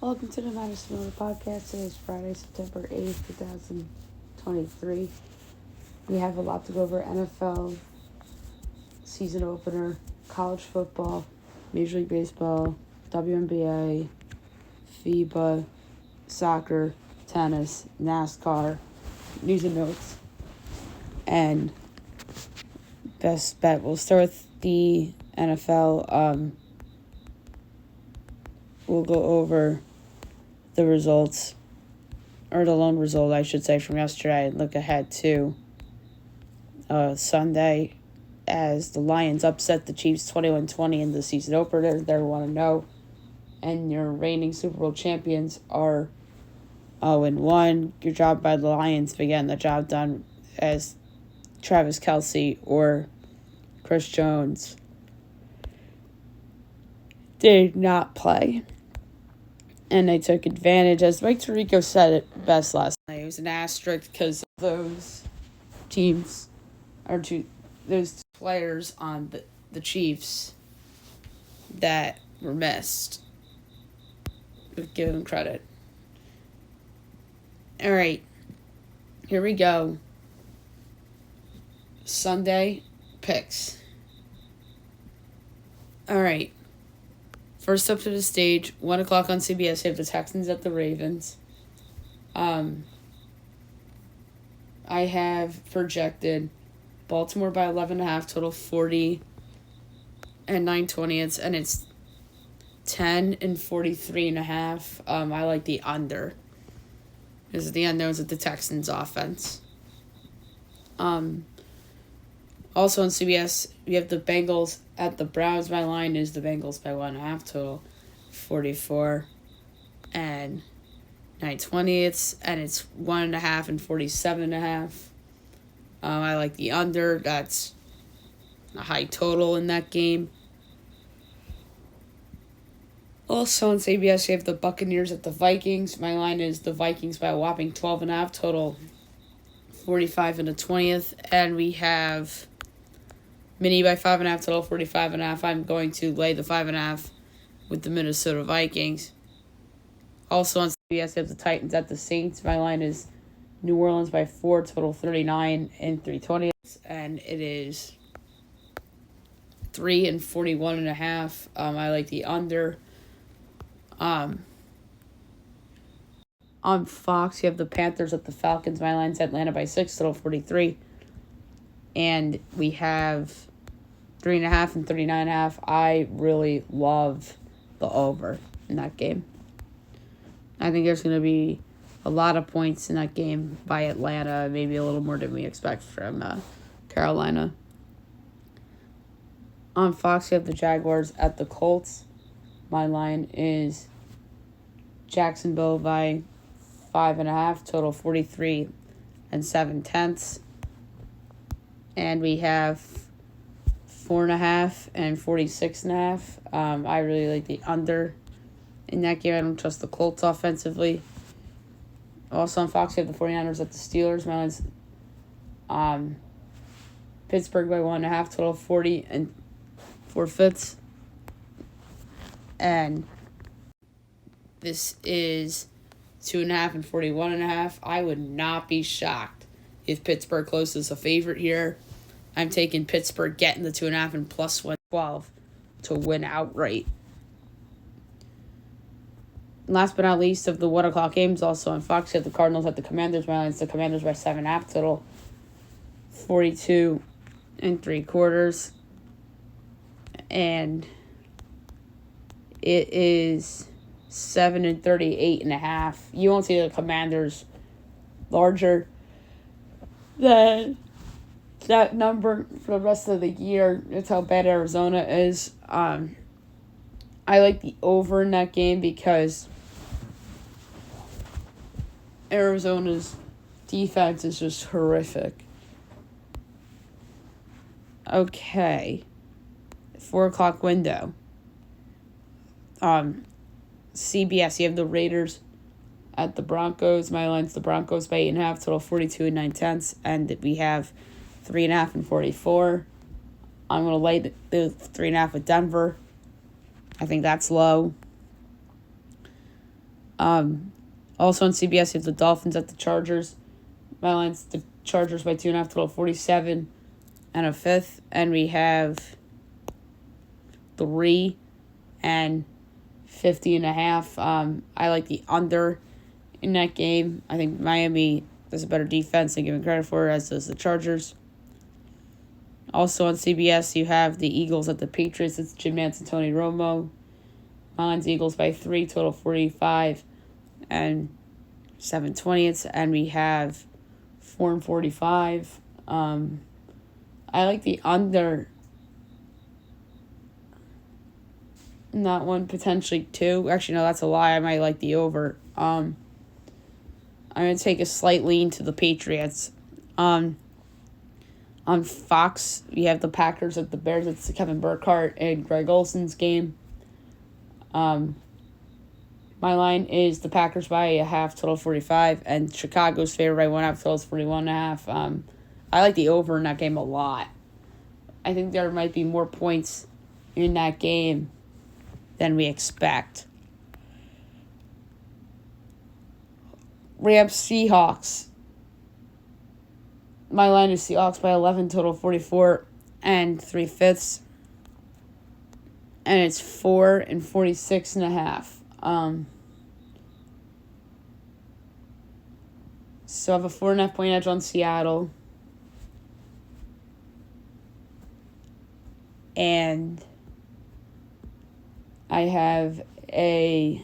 Welcome to the Madison Miller Podcast. Today is Friday, September 8th, 2023. We have a lot to go over. NFL, season opener, college football, Major League Baseball, WNBA, FIBA, soccer, tennis, NASCAR, news and notes, and best bet. We'll start with the NFL. We'll go over the results, or the lone result, I should say, from yesterday, and look ahead to Sunday, as the Lions upset the Chiefs 21-20 in the season opener. They're 1-0, and your reigning Super Bowl champions are 0-1. Your job by the Lions for getting the job done, as Travis Kelce or Chris Jones did not play. And they took advantage, as Mike Tirico said it best last night. It was an asterisk because those teams, those players on the Chiefs that were missed. Give them credit. All right, here we go. Sunday picks. All right. First up to the stage, 1 o'clock on CBS, you have the Texans at the Ravens. I have projected Baltimore by 11.5, total 40 and 9/20, and it's 10 and 43.5. I like the under, because the unknowns with the Texans offense. Also on CBS, we have the Bengals at the Browns. My line is the Bengals by 1.5, total 44 and 9/20, and it's 1.5 and 47.5. I like the under. That's a high total in that game. Also on CBS, you have the Buccaneers at the Vikings. My line is the Vikings by a whopping 12.5, total 45 and 20th, and we have Mini by 5.5, total 45.5. I'm going to lay the 5.5 with the Minnesota Vikings. Also on CBS, you have the Titans at the Saints. My line is New Orleans by 4, total 39 and 3/20, and it is 3 and 41.5. I like the under. On Fox, you have the Panthers at the Falcons. My line's Atlanta by 6, total 43. And we have 3.5 and 39.5. I really love the over in that game. I think there's going to be a lot of points in that game by Atlanta, maybe a little more than we expect from Carolina. On Fox, you have the Jaguars at the Colts. My line is Jacksonville by 5.5, total 43 and 7/10. And we have 4.5 and 46.5. I really like the under in that game. I don't trust the Colts offensively. Also on Fox, you have the 49ers at the Steelers. My line's Pittsburgh by 1.5, total 40 and 4/5. And this is 2.5 and 41.5. I would not be shocked if Pittsburgh closes a favorite here. I'm taking Pittsburgh getting the 2.5 and plus 112 to win outright. Last but not least, of the 1 o'clock games, also on Fox, you have the Cardinals at the Commanders. My line's the Commanders by 7.5, total 42 and 3/4. And it is 7 and 38.5. You won't see the Commanders larger than that number for the rest of the year. That's how bad Arizona is. I like the over in that game because Arizona's defense is just horrific. Okay. 4 o'clock window. CBS, you have the Raiders at the Broncos. My line's the Broncos by 8.5, total 42 and 9/10, and we have 3.5 and 44. I'm going to lay the 3.5 with Denver. I think that's low. Also on CBS, you have the Dolphins at the Chargers. My line's the Chargers by 2.5, total 47 and a fifth. And we have 3 and 50.5. I like the under in that game. I think Miami does a better defense than given credit for, as does the Chargers. Also on CBS, you have the Eagles at the Patriots. It's Jim Nantz and Tony Romo. My line's Eagles by 3, total 45 and 7/20. And we have 4 and 45. I like the under in that one, potentially 2. Actually, no, that's a lie. I might like the over. I'm going to take a slight lean to the Patriots. On Fox, we have the Packers at the Bears. It's Kevin Burkhardt and Greg Olson's game. My line is the Packers by a half, total 45, and Chicago's favorite by 1.5, total 41.5. I like the over in that game a lot. I think there might be more points in that game than we expect. Rams Seahawks. My line is Seahawks by 11, total 44 and 3/5. And it's 4 and 46.5. So I have a 4.5 point edge on Seattle. And I have a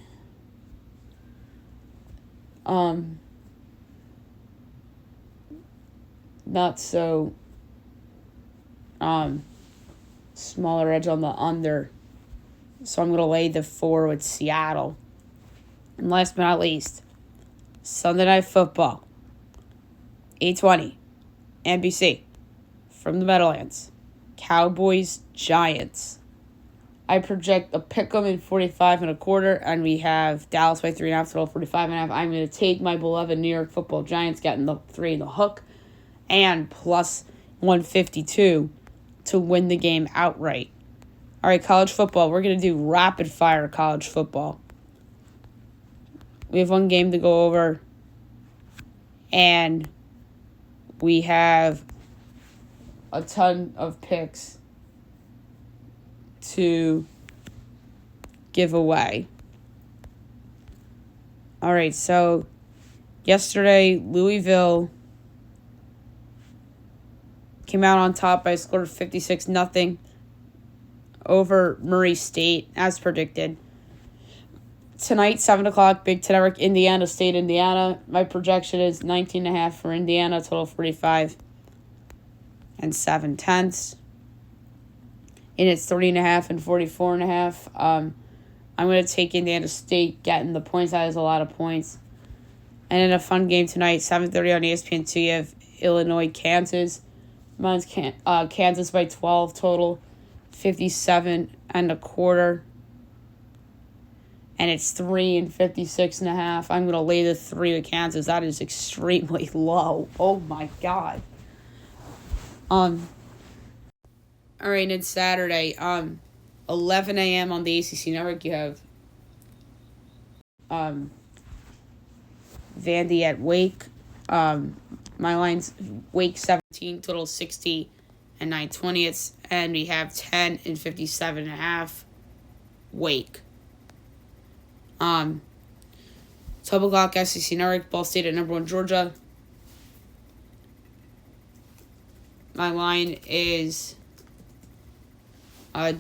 not so smaller edge on the under. So I'm going to lay the 4 with Seattle. And last but not least, Sunday Night Football. 8:20. NBC. From the Meadowlands. Cowboys, Giants. I project a pick'em in 45.25, and we have Dallas by 3.5, total 45.5. I'm going to take my beloved New York Football Giants, getting the 3 in the hook, and plus 152 to win the game outright. All right, college football. We're going to do rapid fire college football. We have one game to go over, and we have a ton of picks to give away. All right, so yesterday, Louisville came out on top by a score of 56-0 over Murray State, as predicted. Tonight, 7 o'clock, Big Ten Network, Indiana State, Indiana. My projection is 19.5 for Indiana, total 45 and 7/10. And it's 30.5 and 44.5. I'm going to take Indiana State, getting the points. That is a lot of points. And in a fun game tonight, 7:30 on ESPN2, you have Illinois, Kansas. Mine's Kansas by 12, total 57.25. And it's 3 and 56.5. I'm going to lay the 3 with Kansas. That is extremely low. Oh, my God. All right, and Saturday, 11 a.m. on the ACC Network, you have Vandy at Wake. My line's Wake 17, total 60 and 9/20, and we have 10 and 57.5 Wake. 12 o'clock SEC Network, Ball State at number 1 Georgia. My line is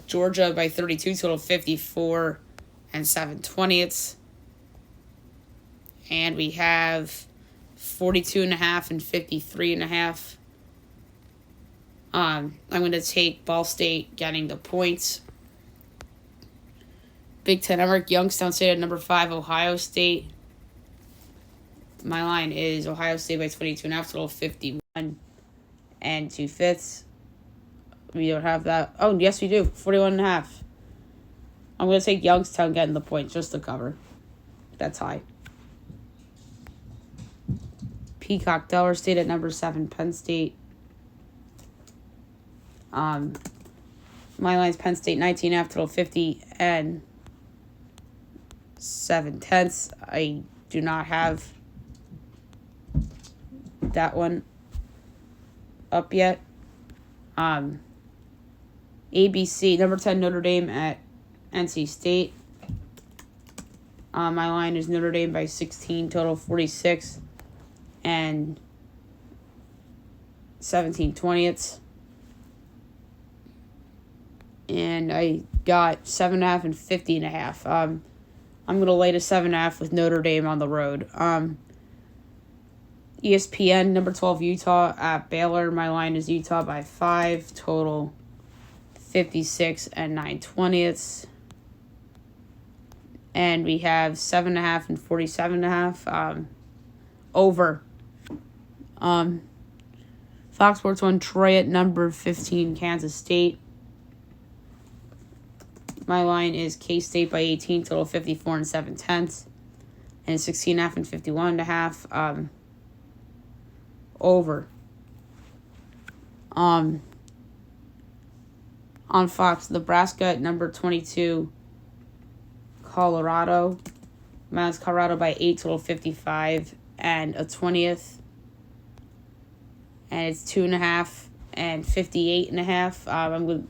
Georgia by 32, total 54 and 7/20. And we have 42.5 and 53.5. I'm going to take Ball State getting the points. Big Ten Network, Youngstown State at number 5, Ohio State. My line is Ohio State by 22.5, total 51 and 2/5. We don't have that. Oh, yes, we do. 41.5. I'm going to take Youngstown getting the points just to cover. That's high. Peacock, Delaware State at number 7, Penn State. My line's Penn State 19.5, total 50 and 7/10. I do not have that one up yet. ABC, number 10, Notre Dame at NC State. My line is Notre Dame by 16, total 46 and 17/20. And I got 7.5 and 50.5. I'm going to lay to 7.5 with Notre Dame on the road. ESPN, number 12, Utah at Baylor. My line is Utah by 5, total 56 and 9/20. And we have 7.5 and 47.5. Over. Fox Sports 1, Troy at number 15, Kansas State. My line is K-State by 18, total 54 and 7/10. And 16.5 and 51.5. Over. On Fox, Nebraska at number 22, Colorado. Mine's Colorado by 8, total 55 and a 20th. And it's 2.5 and 58.5.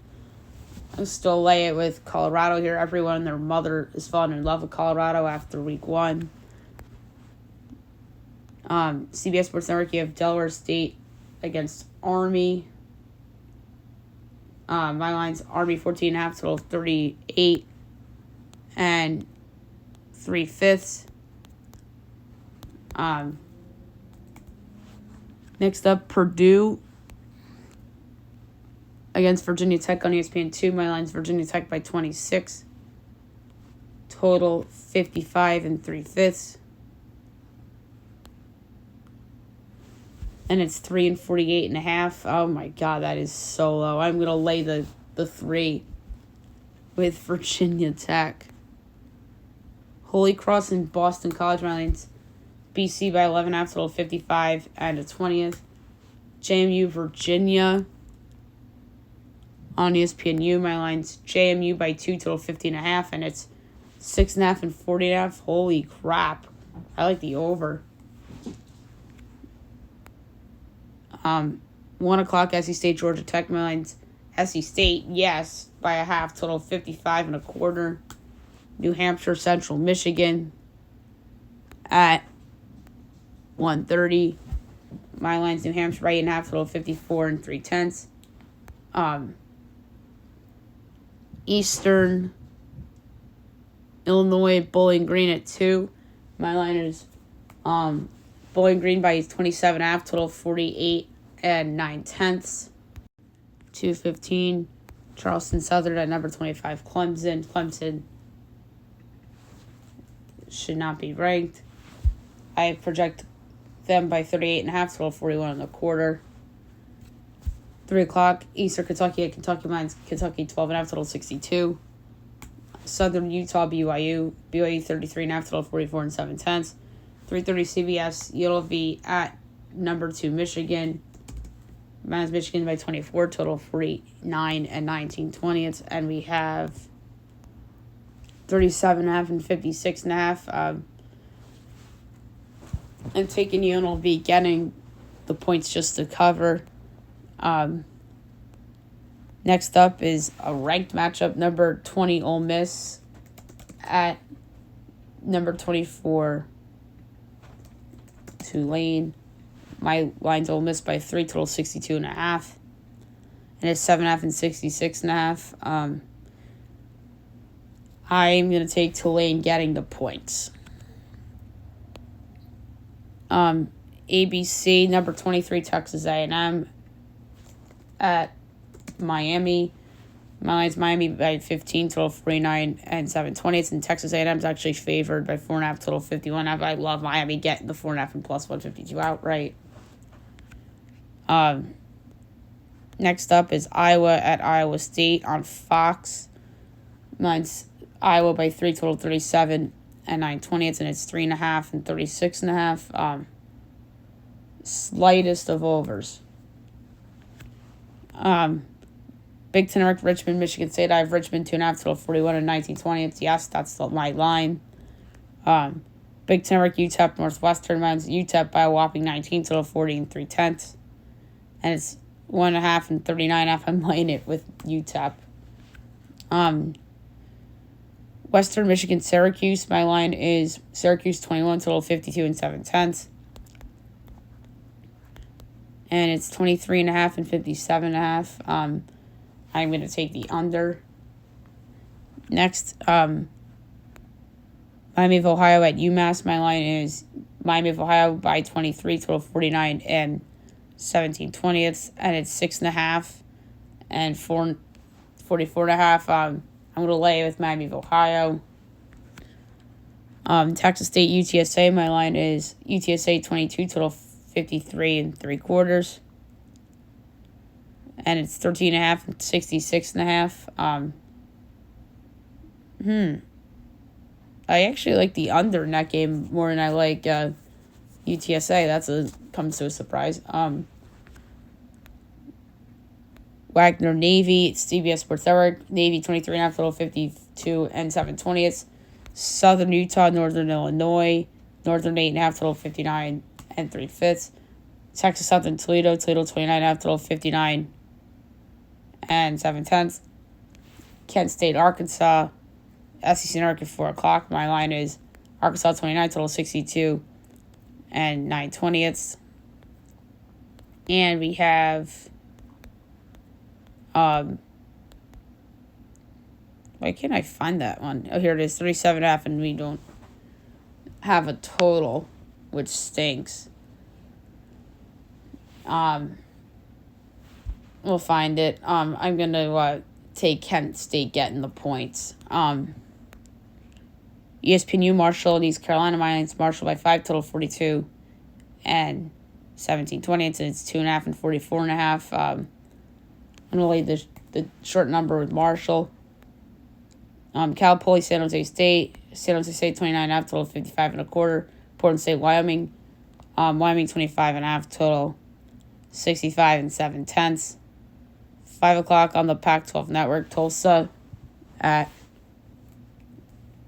I'm still lay it with Colorado here. Everyone and their mother is falling in love with Colorado after week 1. CBS Sports Network, you have Delaware State against Army. My line's Army 14.5, total 38 and 3/5. Next up, Purdue against Virginia Tech on ESPN2. My line's Virginia Tech by 26. Total 55 and 3/5. And it's 3 and 48.5. Oh my God, that is so low. I'm gonna lay the 3 with Virginia Tech. Holy Cross and Boston College. My line's BC by 11.5, total 55 and a 20th. JMU Virginia on ESPNU. My line's JMU by 2, total 50.5, and it's 6.5 and 40.5. Holy crap. I like the over. 1 o'clock, SC State, Georgia Tech. My line's SC State, yes, by a half, total 55 and a quarter. New Hampshire, Central Michigan at 1:30. My line's New Hampshire by 8.5, total 54 and 3/10. Eastern Illinois, Bowling Green at 2. My line is Bowling Green by 27.5, total 48 and 9/10. 2:15. Charleston Southern at number 25, Clemson. Clemson should not be ranked. I project them by 38.5, total 41 and a quarter. 3 o'clock, Eastern Kentucky at Kentucky. Mine's Kentucky 12.5, total 62. Southern Utah, BYU. BYU 33.5, total 44 and 7/10. 3:30 CBS, UNLV at number 2, Michigan. Mine's Michigan by 24, total 49 and 19/20. And we have 37.5 and 56.5. I'm taking UNLV, getting the points just to cover. Next up is a ranked matchup. Number 20 Ole Miss at number 24 Tulane. My line's Ole Miss by 3, total 62.5. And it's 7.5 and 66.5. I'm going to take Tulane getting the points. ABC, number 23, Texas A&M at Miami. My line's Miami by 15, total 49 and 7/20. And Texas A&M's actually favored by 4.5, total 51.5. I love Miami getting the 4.5 and plus 152 outright. Next up is Iowa at Iowa State on Fox. Mine's Iowa by 3, total 37 and 9/20, and it's 3.5 and 36.5. Slightest of overs. Big Ten, Richmond, Michigan State. I have Richmond 2.5, total 41 and 19/20. Yes, that's my line. Big Ten UTEP Northwestern wins UTEP by a whopping 19 total 40 and 3/10. And it's 1.5 and 39.5. I'm laying it with UTEP. Western Michigan Syracuse. My line is Syracuse 21 total 52 and 7/10. And it's 23.5 and 57.5. I'm going to take the under. Next, Miami of Ohio at UMass. My line is Miami of Ohio by 23, total 49 and 17/20. And it's 6.5 and 44.5. I'm going to lay with Miami of Ohio. Texas State UTSA. My line is UTSA 22, total 53 and 3/4. And it's 13.5 and 66.5. I actually like the under in that game more than I like UTSA. Comes to a surprise. Wagner Navy. It's CBS Sports Network. Navy 23.5 total 52 and 7/20. Southern Utah, Northern Illinois. Northern 8.5 total 59 and 3/5. Texas Southern Toledo. Toledo 29.5 total 59 and 7/10. Kent State Arkansas. SEC Network at 4 o'clock. My line is Arkansas 29 total 62 and 9/20. And we have why can't I find that one? Oh, here it is, 37.5, and we don't have a total, which stinks. We'll find it. I'm gonna take Kent State getting the points. ESPNU Marshall and East Carolina. My line's Marshall by 5 total 42 and 17/20. And it's 2.5 and 44.5. I'm gonna lay the short number with Marshall. Cal Poly San Jose State. San Jose State 29.5 total 55.25. Portland State Wyoming. Wyoming 25.5 total 65 and 7/10. 5 o'clock on the Pac-12 Network. Tulsa at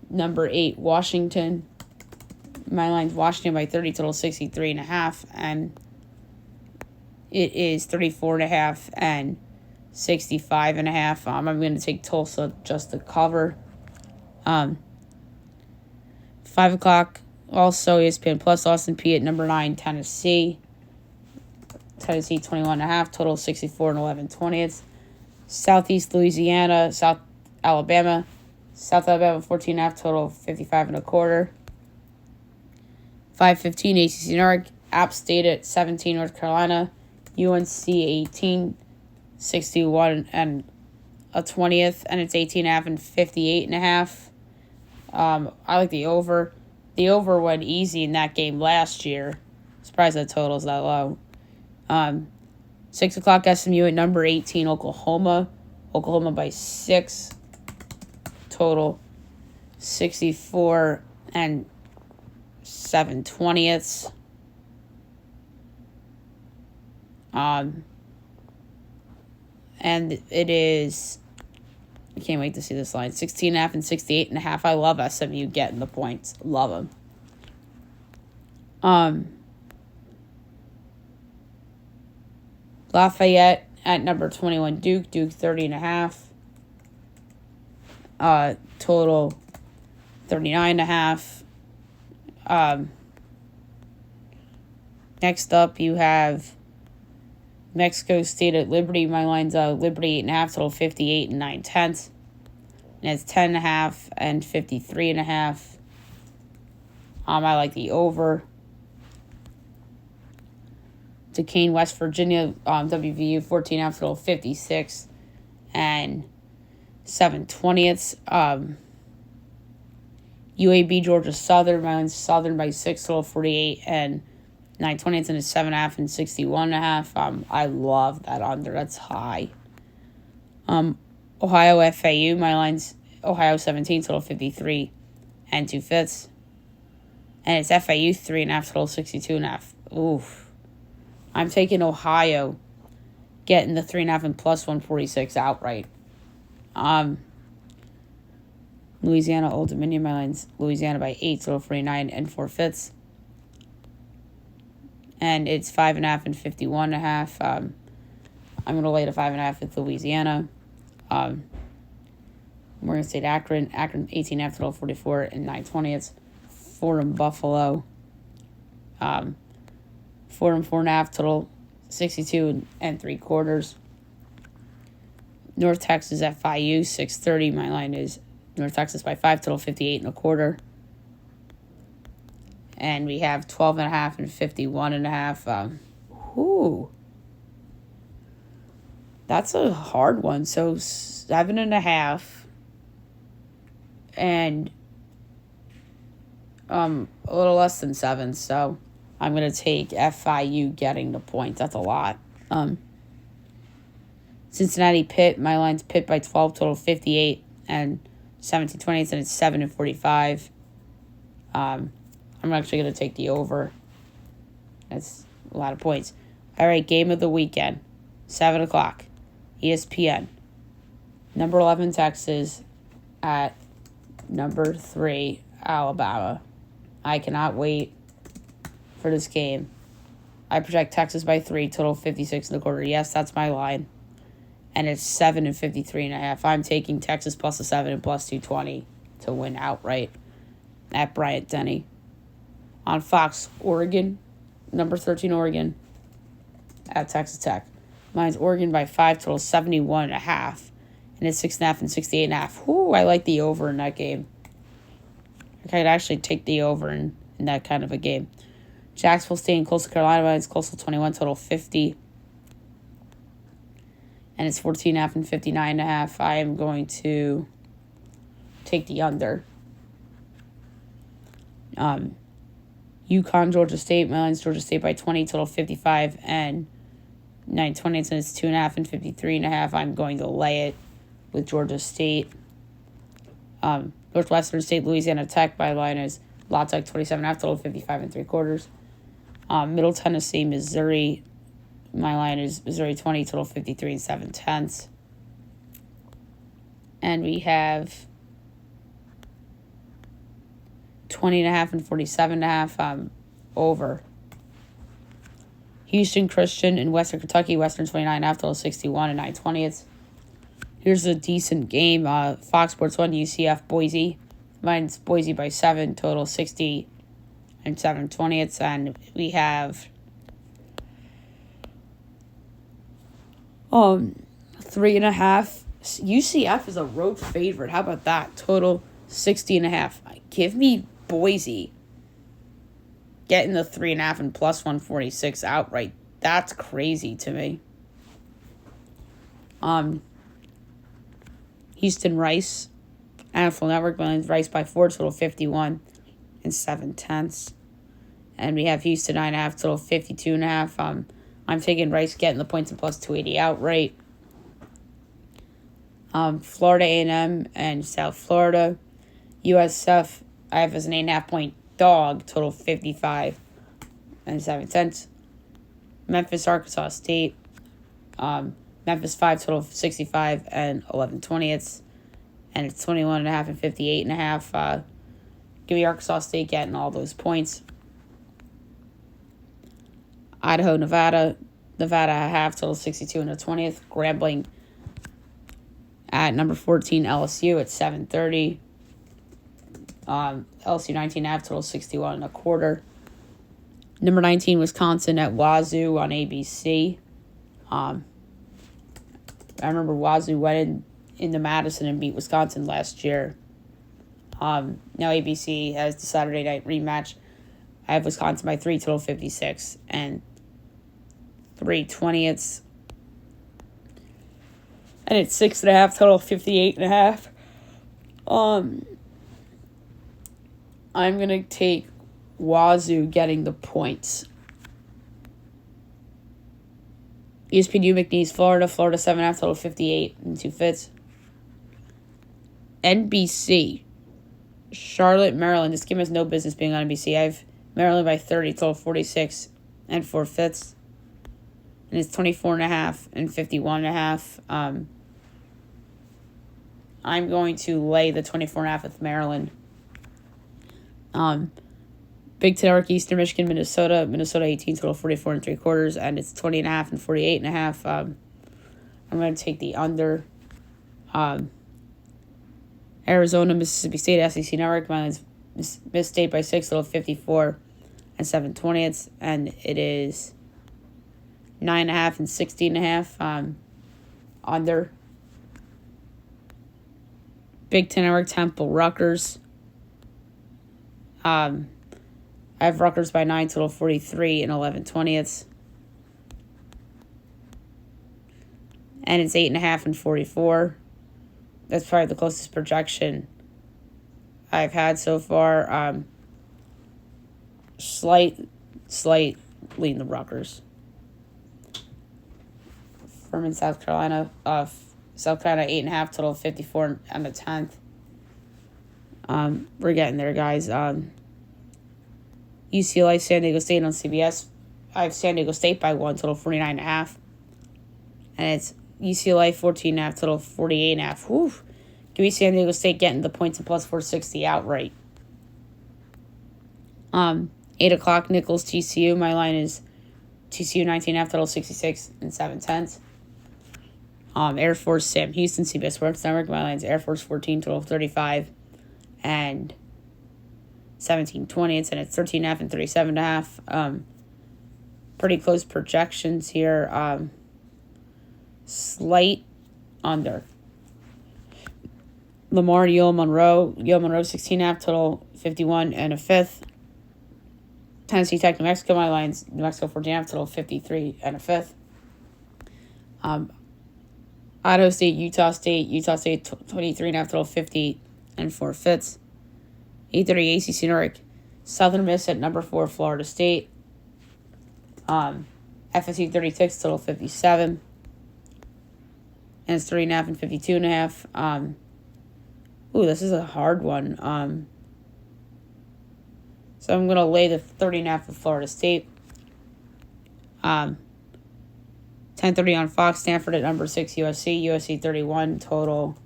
number 8, Washington. My line's Washington by 30 total 63.5, and it is 34.5 and 65.5. I'm going to take Tulsa just to cover. 5 o'clock also ESPN Plus. Austin Peay at number 9, Tennessee. Tennessee 21.5 total 64 and 11/20. Southeast Louisiana, South Alabama 14.5 total 55.25. 5:15 ACC Network. App State at 17 North Carolina. UNC 18 61 and 1/20, and it's 18.5 and 58.5. I like the over. The over went easy in that game last year. Surprised that total's that low. 6 o'clock SMU at number 18 Oklahoma. Oklahoma by 6. Total 64 and 7/20. And it is, I can't wait to see this line, 16.5 and 68.5. I love SMU getting the points. Love them. Lafayette at number 21 Duke. Duke 30.5. Total 39.5. Next up you have Mexico State at Liberty. My line's Liberty 8.5 total 58 and 9/10. And it's 10.5 and 53.5. I like the over. Duquesne, West Virginia, WVU 14.5 total 56 and 7/20. UAB, Georgia Southern. My line's Southern by 6 total 48 and 9/20, and it's 7.5 and 61.5. I love that under. That's high. Ohio FAU. My line's Ohio 17 total 53 and 2/5, and it's FAU 3.5 total 62.5. Oof. I'm taking Ohio, getting the 3.5 and plus 146 outright. Louisiana, Old Dominion. My line's Louisiana by 8, total 49 and 4/5. And it's 5.5 and 51.5. I'm going to lay the 5.5 with Louisiana. Morgan State, Akron 18.5, total 44 and 9/20. Fordham, Buffalo. Fordham 4.5, total 62 and 3/4. North Texas FIU 6:30. My line is North Texas by 5, total 58 1/4. And we have 12.5 and 51.5. That's a hard one. So 7.5 and a little less than 7. So I'm gonna take FIU getting the points. That's a lot. Cincinnati, Pitt. My line's Pitt by 12, total 58 and 17/20, and it's 7 and 45. I'm actually going to take the over. That's a lot of points. All right, game of the weekend, 7 o'clock, ESPN. Number 11, Texas at number 3, Alabama. I cannot wait for this game. I project Texas by 3, total 56 1/4. Yes, that's my line. And it's 7 and 53.5. I'm taking Texas plus a 7 and plus 220 to win outright at Bryant-Denny. On Fox, Oregon, number 13, Oregon, at Texas Tech. Mine's Oregon by 5, total 71.5. And it's 6.5 and 68.5. I like the over in that game. I could actually take the over in that kind of a game. Jacksonville State and Coastal Carolina. Mine's Coastal 21, total 50. And it's 14.5 and 59.5. I am going to take the under. UConn, Georgia State. My line's Georgia State by 20, total 55 and 9/20, and it's 2.5 and 53.5. I'm going to lay it with Georgia State. Northwestern State, Louisiana Tech. My line is La Tech 27.5, total 55 and 3/4. Middle Tennessee, Missouri. My line is Missouri 20, total 53 and 7/10. And we have 20.5 and 47.5 over. Houston Christian in Western Kentucky, Western 29.5, total 61 and 9/20. Here's a decent game. Fox Sports 1, UCF Boise. Mine's Boise by 7, total 60 and 7/20. And we have 3.5. UCF is a road favorite. How about that? Total 60.5. Give me Boise getting the 3.5 and plus 146 outright. That's crazy to me. Houston Rice, NFL Network. Mine's Rice by 4, total 51 and 7/10. And we have Houston 9.5, total 52.5. I'm taking Rice getting the points and plus 280 outright. Florida A&M and South Florida. USF, I have as an 8.5 point dog, total 55 and 7/10. Memphis, Arkansas State. Memphis 5, total 65 and 11/20. And it's 21.5 and 58.5. Give me Arkansas State getting all those points. Idaho, Nevada. Nevada half, total 62 and 1/20. Grambling at number 14, LSU at 7:30. LSU 19.5, total 61 and 1/4. Number 19, Wisconsin at Wazoo on ABC. I remember Wazoo went into Madison and beat Wisconsin last year. Now ABC has the Saturday night rematch. I have Wisconsin by 3, total 56 and 3/20. And it's 6.5, total 58.5. I'm going to take Wazoo getting the points. ESPN McNeese, Florida 7.5, total 58 and 2/5. NBC, Charlotte, Maryland. This game has no business being on NBC. I have Maryland by 30, total 46 and 4/5. And it's 24.5 and 51.5. I'm going to lay the 24.5 with Maryland. Big Ten Network, Eastern Michigan, Minnesota. Minnesota 18, total 44 and 3/4, and it's 20.5 and 48.5. I'm going to take the under. Arizona, Mississippi State, SEC Network. Mine's Miss State by 6, total 54 and 7/20, and it is 9.5 and 16.5. Under. Big Ten Network, Temple, Rutgers. I have Rutgers by 9, total 43 and 11/20. And it's 8.5 and 44. That's probably the closest projection I've had so far. Slight lead in the Rutgers. Furman, South Carolina. South Carolina 8.5, total 54 and the 10th. We're getting there, guys. UCLA, San Diego State on CBS. I have San Diego State by 1, total 49.5. And it's UCLA 14.5, total 48.5. Whew. Give me San Diego State getting the points and plus 460 outright. 8 o'clock, Nichols, TCU. My line is TCU 19.5, total 66 and 7/10. Air Force, Sam Houston, CBS Sports Network. My line is Air Force 14, total 35 and 17/20. And it's 13.5 and 37.5. Pretty close projections here. Slight under. Lamar, Yale Monroe 16.5, total 51 and a 5th. Tennessee Tech, New Mexico. My line's New Mexico 14.5, total 53 and a 5th. Idaho State, Utah State 23.5, total 50 and 4/5. 8:30 ACC Nordic. Southern Miss at number 4, Florida State. FSU 36, total 57. And it's 3.5 and 52.5. This is a hard one. So I'm going to lay the 30.5 with Florida State. 10:30 on Fox, Stanford at number 6, USC 31, total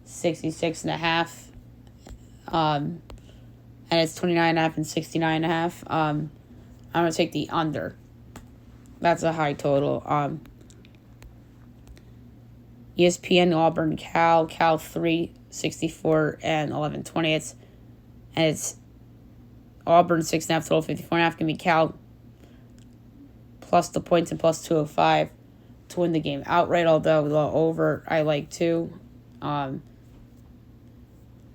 66.5. And it's 29.5 and 69.5. I'm going to take the under. That's a high total. ESPN, Auburn, Cal 3, 64 and 11/20. And it's Auburn 6.5, total 54.5. Can be Cal plus the points and plus 205 to win the game outright. Although the over I like too.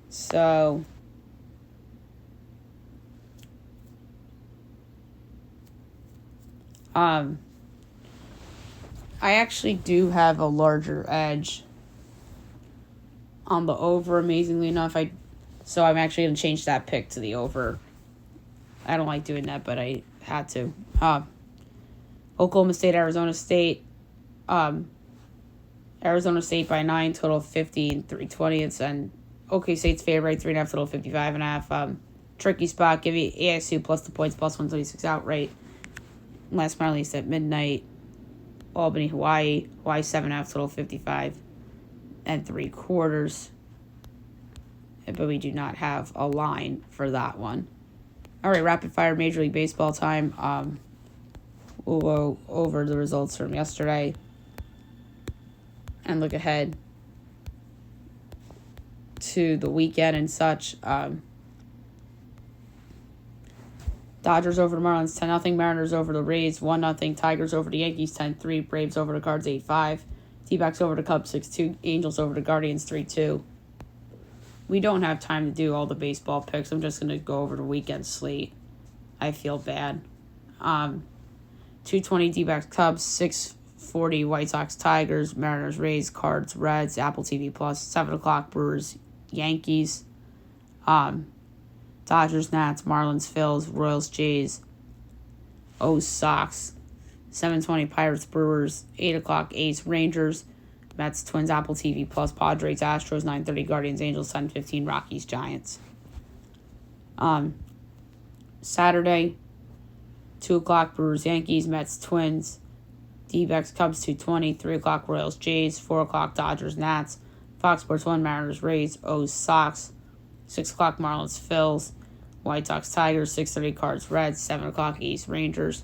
So I actually do have a larger edge on the over, amazingly enough. So I'm actually going to change that pick to the over. I don't like doing that, but I had to. Oklahoma State, Arizona State. Arizona State by 9, total 50 and 3/20. And OK State's favorite, 3.5, total 55.5. Tricky spot, give you ASU plus the points, plus 126 outright. Last but not least, at midnight, Albany, Hawaii 7.5, total 55 and 3/4. But we do not have a line for that one. All right, rapid fire Major League Baseball time. We'll go over the results from yesterday and look ahead to the weekend and such. Dodgers over the Marlins 10-0. Mariners over the Rays 1-0. Tigers over the Yankees 10-3. Braves over the Cards 8-5. D-backs over the Cubs 6-2. Angels over the Guardians 3-2. We don't have time to do all the baseball picks. I'm just going to go over the weekend slate. I feel bad. 2:20 D-backs Cubs, 6:40 White Sox Tigers, Mariners Rays, Cards Reds, Apple TV Plus, 7 o'clock Brewers Yankees, Dodgers Nats, Marlins Phils, Royals Jays, O's Sox, 7:20 Pirates Brewers, 8 o'clock A's Rangers, Mets Twins Apple TV Plus, Padres Astros, 9:30 Guardians Angels, 10:15 Rockies Giants. Saturday, 2 o'clock Brewers Yankees, Mets Twins, D-backs Cubs 2:20, 3 o'clock Royals Jays, 4 o'clock Dodgers Nats, Fox Sports 1, Mariners, Rays, O's, Sox. 6 o'clock, Marlins, Phils. White Sox, Tigers. 6:30, Cards, Reds. 7 o'clock, East, Rangers.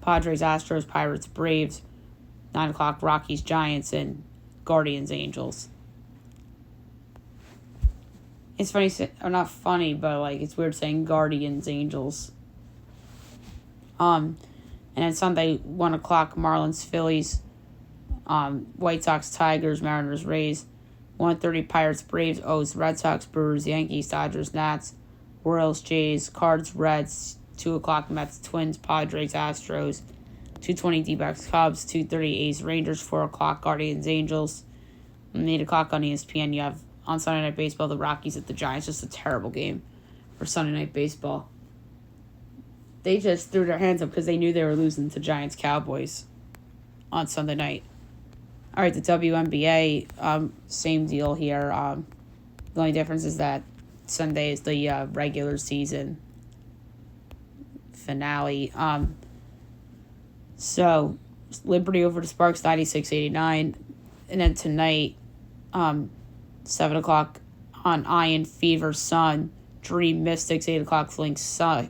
Padres, Astros, Pirates, Braves. 9 o'clock, Rockies, Giants, and Guardians, Angels. It's funny, or not funny, but like it's weird saying Guardians, Angels. And then Sunday, 1 o'clock, Marlins, Phillies. White Sox, Tigers, Mariners, Rays. 1:30, Pirates, Braves, O's, Red Sox, Brewers, Yankees, Dodgers, Nats, Royals, Jays, Cards, Reds. 2 o'clock, Mets, Twins, Padres, Astros. 2:20, D-backs, Cubs. 2:30, A's, Rangers. 4 o'clock, Guardians, Angels. And 8 o'clock on ESPN, you have on Sunday Night Baseball, the Rockies at the Giants. Just a terrible game for Sunday Night Baseball. They just threw their hands up because they knew they were losing to Giants Cowboys on Sunday night. All right, the WNBA, same deal here. The only difference is that Sunday is the regular season finale. So, Liberty over the Sparks, 96-89. And then tonight, 7 o'clock on Iron Fever Sun, Dream Mystics, 8 o'clock Lynx Sky,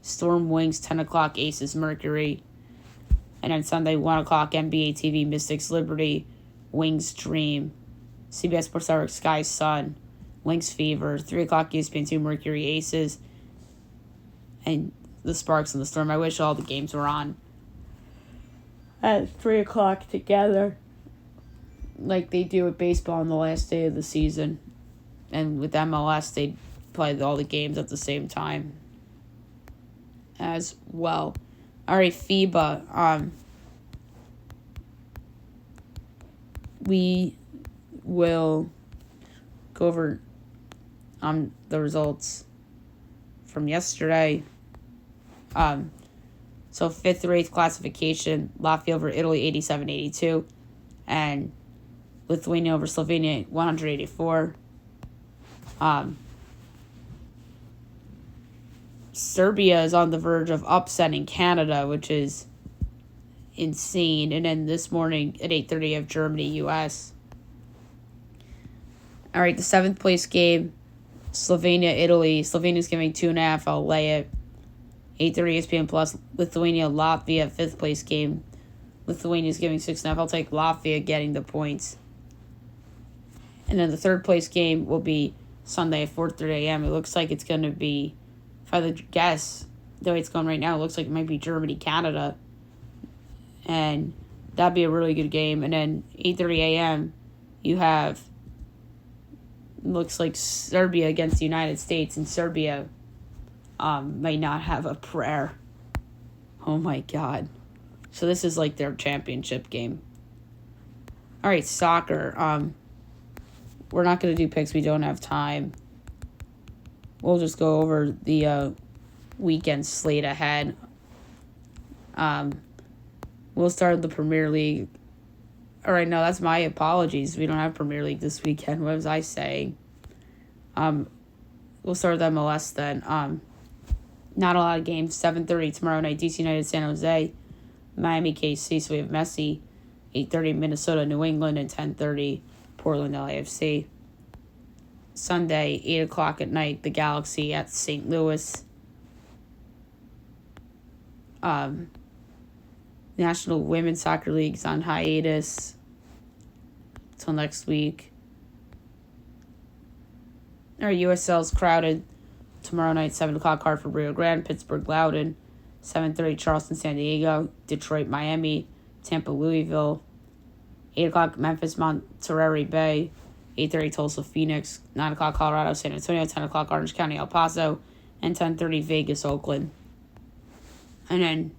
Storm Wings, 10 o'clock Aces Mercury. And then Sunday, 1 o'clock NBA TV, Mystics Liberty, Wings Dream, CBS Sports Network Sky Sun, Lynx Fever, 3 o'clock ESPN2 Mercury Aces, and the Sparks and the Storm. I wish all the games were on at 3 o'clock together, like they do with baseball on the last day of the season. And with MLS, they play all the games at the same time as well. All right, FIBA. We will go over the results from yesterday. So 5th through 8th classification, Latvia over Italy 87-82, and Lithuania over Slovenia 184. Serbia is on the verge of upsetting Canada, which is insane. And then this morning at 8:30 of Germany, U.S. All right, the 7th place game, Slovenia, Italy. Slovenia's giving 2.5. I'll lay it. 8:30 ESPN Plus, Lithuania, Latvia, 5th place game. Lithuania's giving 6.5. I'll take Latvia getting the points. And then the 3rd place game will be Sunday at 4:30 a.m. It looks like it's going to be, if I had to guess, the way it's going right now, it looks like it might be Germany, Canada. And that'd be a really good game. And then 8:30 a.m., you have, looks like Serbia against the United States. And Serbia may not have a prayer. Oh, my God. So this is like their championship game. All right, soccer. We're not going to do picks. We don't have time. We'll just go over the weekend slate ahead. We'll start the Premier League. All right, no, that's my apologies. We don't have Premier League this weekend. What was I saying? We'll start with MLS then. Not a lot of games. 7:30 tomorrow night, DC United, San Jose. Miami, KC. So we have Messi. 8:30 Minnesota, New England. And 10:30 Portland, LAFC. Sunday, 8 o'clock at night, the Galaxy at St. Louis. National Women's Soccer League's on hiatus till next week. Our USL's crowded tomorrow night, 7 o'clock, Hartford, Rio Grande, Pittsburgh, Loudoun. 7:30 Charleston, San Diego, Detroit, Miami, Tampa, Louisville. 8 o'clock Memphis, Monterey Bay. 8:30 Tulsa, Phoenix. 9 o'clock Colorado, San Antonio. 10 o'clock Orange County, El Paso. And 10:30 Vegas, Oakland. And then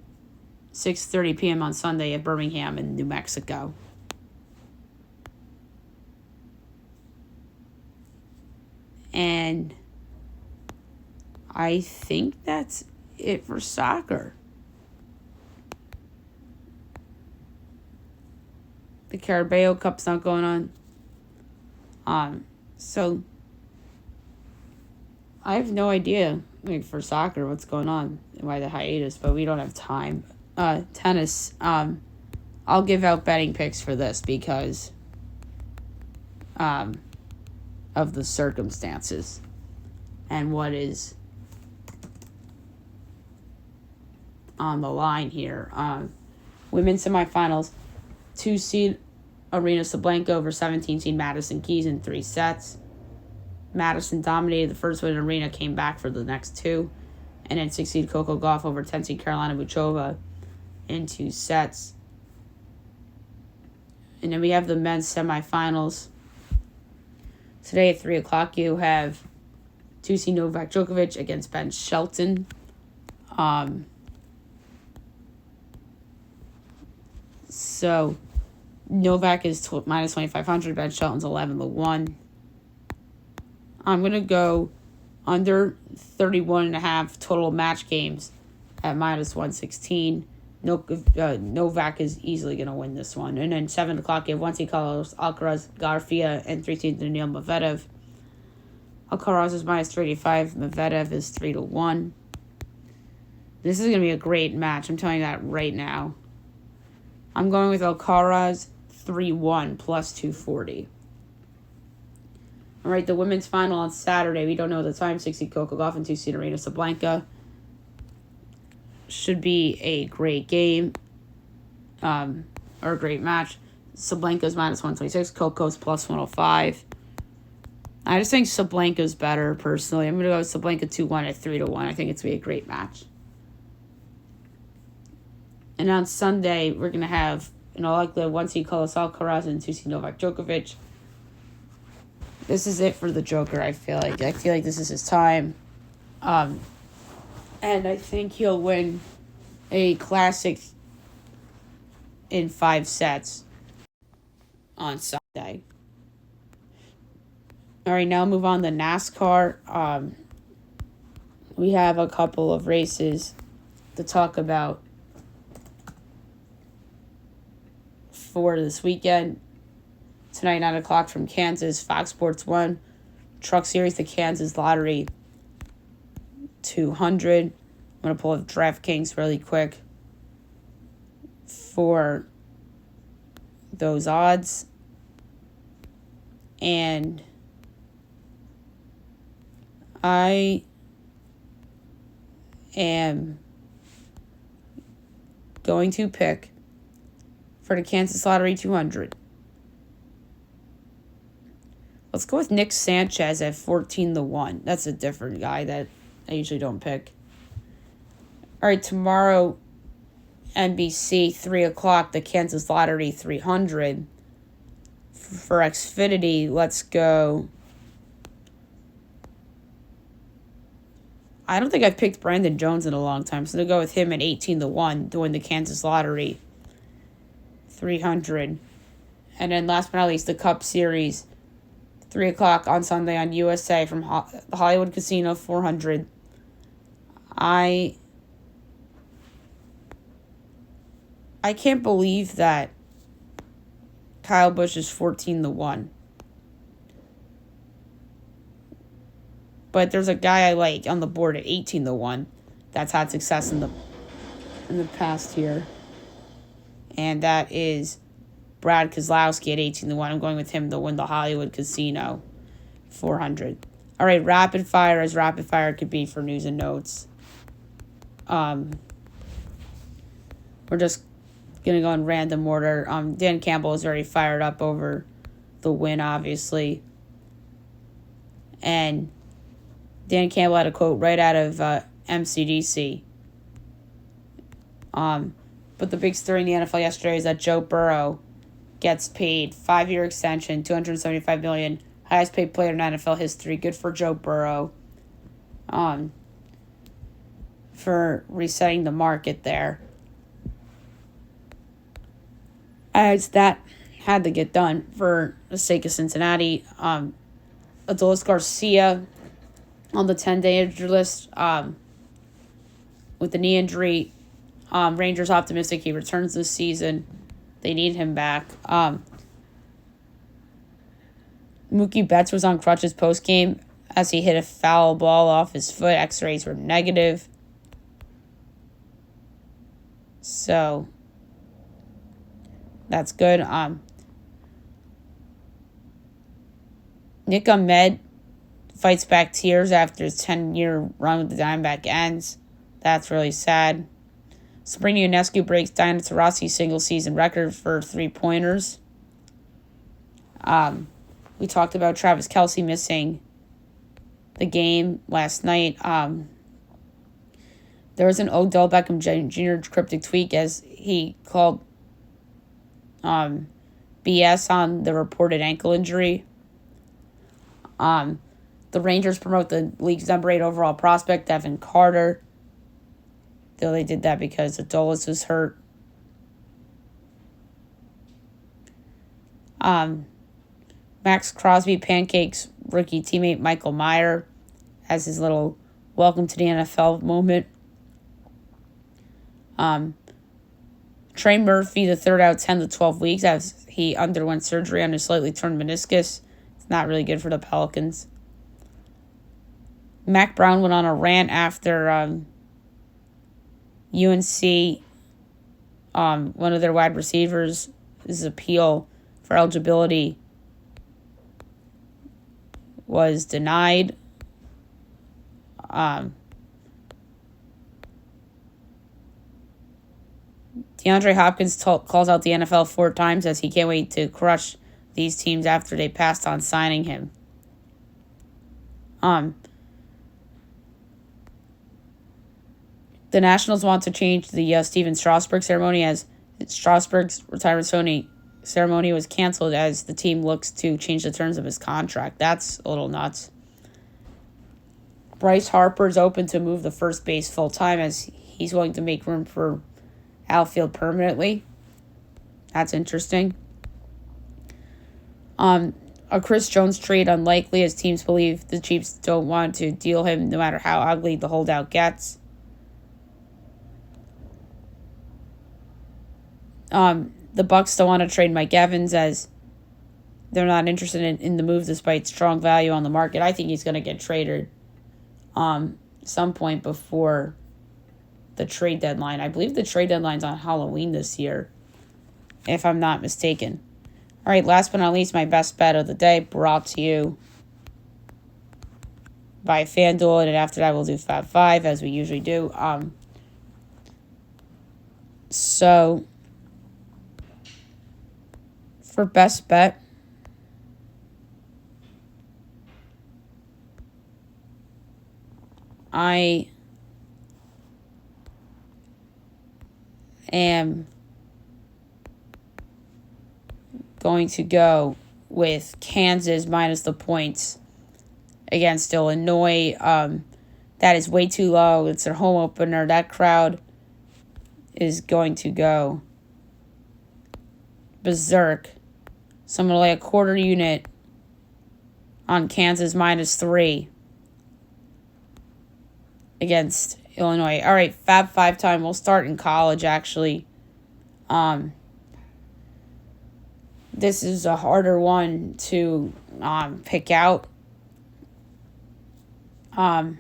6:30 p.m. on Sunday at Birmingham in New Mexico. And I think that's it for soccer. The Carabao Cup's not going on. So I have no idea, like, for soccer what's going on and why the hiatus, but we don't have time. Tennis, I'll give out betting picks for this because of the circumstances and what is on the line here. Women's semifinals, 2-seed Arena Sablenka over 17-seed Madison Keys in 3 sets. Madison dominated the first win. Arena came back for the next 2. And then 6-seed Coco Gauff over 10-seed Carolina Muchova in 2 sets. And then we have the men's semifinals. Today at 3 o'clock, you have 2-seed Novak Djokovic against Ben Shelton. So Novak is minus 2,500. Ben Shelton's 11-1. I'm going to go under 31.5 total match games at minus 116. Novak is easily going to win this one. And then 7 o'clock, you have 1-seed Carlos Alcaraz Garcia and 3-seed Daniil Medvedev. Alcaraz is minus 385. Medvedev is 3-1. This is going to be a great match. I'm telling you that right now. I'm going with Alcaraz 3-1 plus 240. All right, the women's final on Saturday. We don't know the time. 6-seed Coco Gauff and 2-seed Arena Sablenka. Should be a great game. Or a great match. Sablenka's minus 126. Coco's plus 105. I just think Sablenka's better, personally. I'm going to go with Sablenka 2-1 at 3-1. I think it's going to be a great match. And on Sunday, we're going to have, like the 1-seed Carlos Alcaraz and 2-seed Novak Djokovic. This is it for the Joker, I feel like. I feel like this is his time. And I think he'll win a classic in 5 sets on Sunday. All right, now move on to NASCAR. We have a couple of races to talk about for this weekend. Tonight, 9 o'clock from Kansas, Fox Sports 1. Truck Series, the Kansas Lottery 200. I'm going to pull up DraftKings really quick for those odds. And I am going to pick for the Kansas Lottery 200. Let's go with Nick Sanchez at 14-1. That's a different guy that I usually don't pick. All right, tomorrow, NBC, 3 o'clock, the Kansas Lottery 300. For Xfinity, let's go. I don't think I've picked Brandon Jones in a long time, so I'm going to go with him at 18-1 doing the Kansas Lottery 300. And then last but not least, the Cup Series, 3 o'clock on Sunday on USA from the Hollywood Casino 400. I can't believe that Kyle Busch is 14-1. But there's a guy I like on the board at 18-1 that's had success in the past here. And that is Brad Keselowski at 18-1. I'm going with him to win the Hollywood Casino 400. All right, rapid fire as rapid fire could be for news and notes. We're just going to go in random order. Dan Campbell is very fired up over the win, obviously. And Dan Campbell had a quote right out of MCDC. But the big story in the NFL yesterday is that Joe Burrow gets paid 5-year extension, $275 million, highest paid player in NFL history. Good for Joe Burrow. For resetting the market there. As that had to get done for the sake of Cincinnati. Adolis Garcia on the 10-day injury list with the knee injury. Rangers optimistic he returns this season. They need him back. Mookie Betts was on crutches post-game as he hit a foul ball off his foot. X-rays were negative. So, that's good. Nick Ahmed fights back tears after his 10-year run with the Diamondback ends. That's really sad. Sabrina Ionescu breaks Diana Taurasi's single-season record for three-pointers. We talked about Travis Kelce missing the game last night. There was an Odell Beckham Jr. cryptic tweet as he called BS on the reported ankle injury. The Rangers promote the league's number 8 overall prospect, Devin Carter. Though they did that because Adolis was hurt. Max Crosby pancakes rookie teammate Michael Meyer as his little welcome to the NFL moment. Trey Murphy, the third out 10 to 12 weeks as he underwent surgery on his slightly torn meniscus. It's not really good for the Pelicans. Mac Brown went on a rant after UNC, one of their wide receivers, his appeal for eligibility was denied. DeAndre Hopkins calls out the NFL 4 times as he can't wait to crush these teams after they passed on signing him. The Nationals want to change the Steven Strasburg ceremony as Strasburg's retirement ceremony was canceled as the team looks to change the terms of his contract. That's a little nuts. Bryce Harper is open to move to first base full-time as he's willing to make room for outfield permanently. That's interesting. A Chris Jones trade unlikely as teams believe the Chiefs don't want to deal him no matter how ugly the holdout gets. The Bucks don't want to trade Mike Evans as they're not interested in the move despite strong value on the market. I think he's going to get traded some point before the trade deadline. I believe the trade deadline's on Halloween this year, if I'm not mistaken. All right, last but not least, my best bet of the day brought to you by FanDuel, and after that we'll do Fab 5 as we usually do. So for best bet, I am going to go with Kansas minus the points against Illinois. That is way too low. It's their home opener. That crowd is going to go berserk. So I'm going to lay a quarter unit on Kansas minus 3 against Illinois. All right, Fab 5 time. We'll start in college, actually. This is a harder one to pick out. But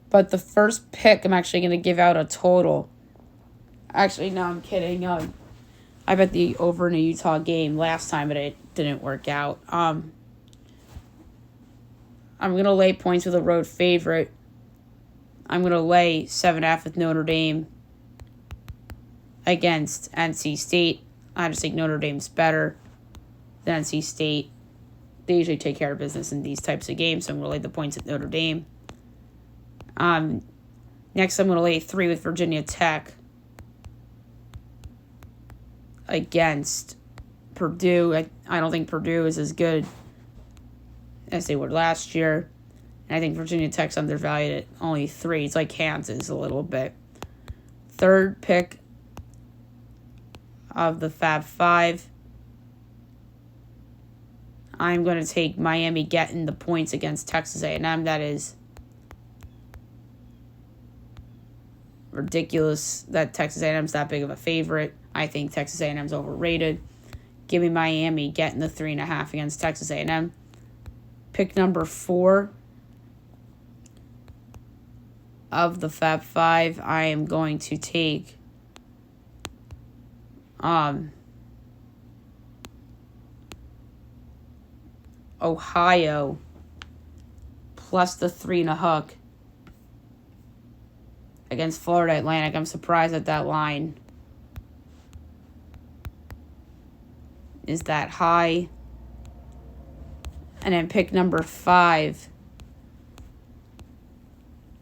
the first pick, I'm actually going to give out a total. Actually, no, I'm kidding. I bet the over in a Utah game last time, but it didn't work out. I'm going to lay points with a road favorite. I'm going to lay 7.5 with Notre Dame against NC State. I just think Notre Dame's better than NC State. They usually take care of business in these types of games, so I'm going to lay the points at Notre Dame. Next, I'm going to lay 3 with Virginia Tech against Purdue. I don't think Purdue is as good as they were last year. And I think Virginia Tech's undervalued at only 3. It's like Kansas a little bit. Third pick of the Fab 5. I'm going to take Miami getting the points against Texas A&M. That is ridiculous that Texas A&M's that big of a favorite. I think Texas A&M's overrated. Give me Miami getting the 3.5 against Texas A&M. Pick number 4 of the Fab 5. I am going to take Ohio plus the 3.5 against Florida Atlantic. I'm surprised that that line is that high. And then pick number 5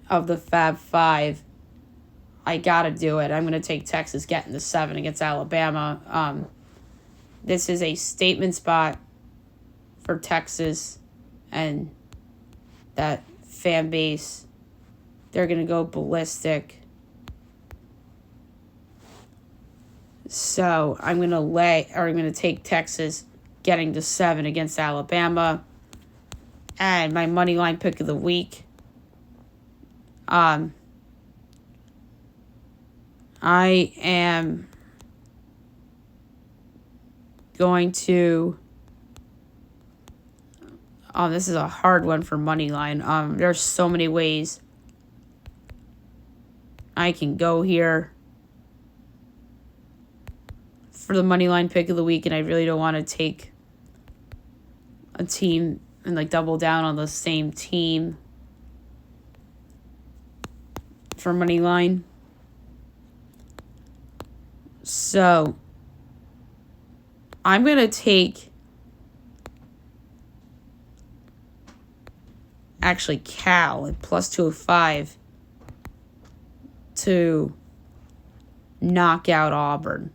of the Fab 5. I gotta do it. I'm gonna take Texas getting the 7 against Alabama. This is a statement spot for Texas and that fan base. They're gonna go ballistic. So I'm gonna take Texas getting the 7 against Alabama. And my money line pick of the week. I am going to. This is a hard one for money line. There's so many ways I can go here for the money line pick of the week, and I really don't want to take a team and like double down on the same team for money line. So I'm going to take actually Cal at plus 205 to knock out Auburn.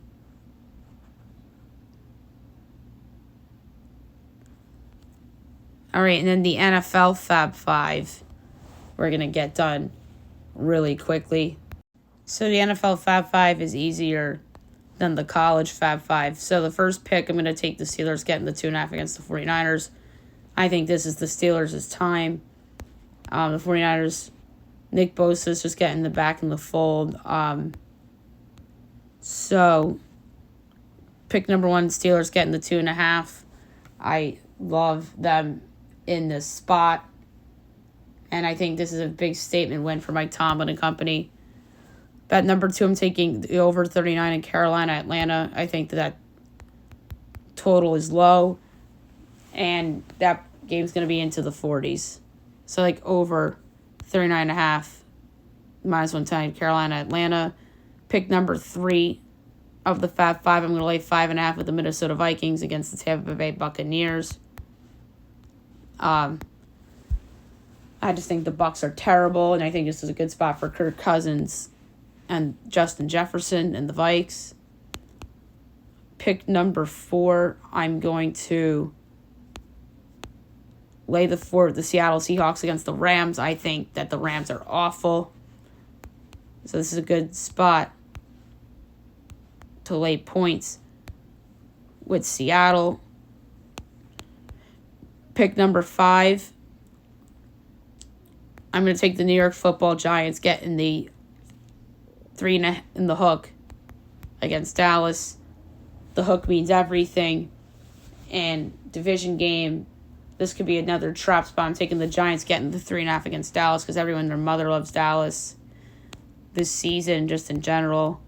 All right, and then the NFL Fab 5 we're going to get done really quickly. So the NFL Fab 5 is easier than the college Fab 5. So the first pick, I'm going to take the Steelers getting the 2.5 against the 49ers. I think this is the Steelers' time. The 49ers, Nick Bosa's just getting the back in the fold. So pick number 1, Steelers getting the 2.5. I love them in this spot. And I think this is a big statement win for Mike Tomlin and company. Bet number 2, I'm taking the over 39 in Carolina, Atlanta. I think that total is low. And that game's going to be into the 40s. So like over 39.5, minus 110, Carolina, Atlanta. Pick number 3 of the Fab 5. I'm going to lay 5.5 with the Minnesota Vikings against the Tampa Bay Buccaneers. I just think the Bucs are terrible, and I think this is a good spot for Kirk Cousins and Justin Jefferson and the Vikes. Pick number 4, I'm going to lay the 4 with the Seattle Seahawks against the Rams. I think that the Rams are awful. So this is a good spot to lay points with Seattle. Pick number 5, I'm going to take the New York Football Giants getting the 3 in the hook against Dallas. The hook means everything. And division game, this could be another trap spot. I'm taking the Giants getting the 3.5 against Dallas because everyone and their mother loves Dallas this season, just in general.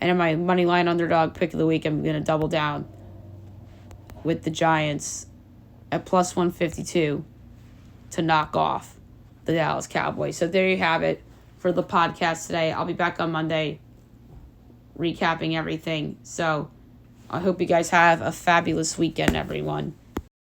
And in my money line underdog pick of the week, I'm going to double down with the Giants at plus 152 to knock off the Dallas Cowboys. So there you have it for the podcast today. I'll be back on Monday recapping everything. So I hope you guys have a fabulous weekend, everyone.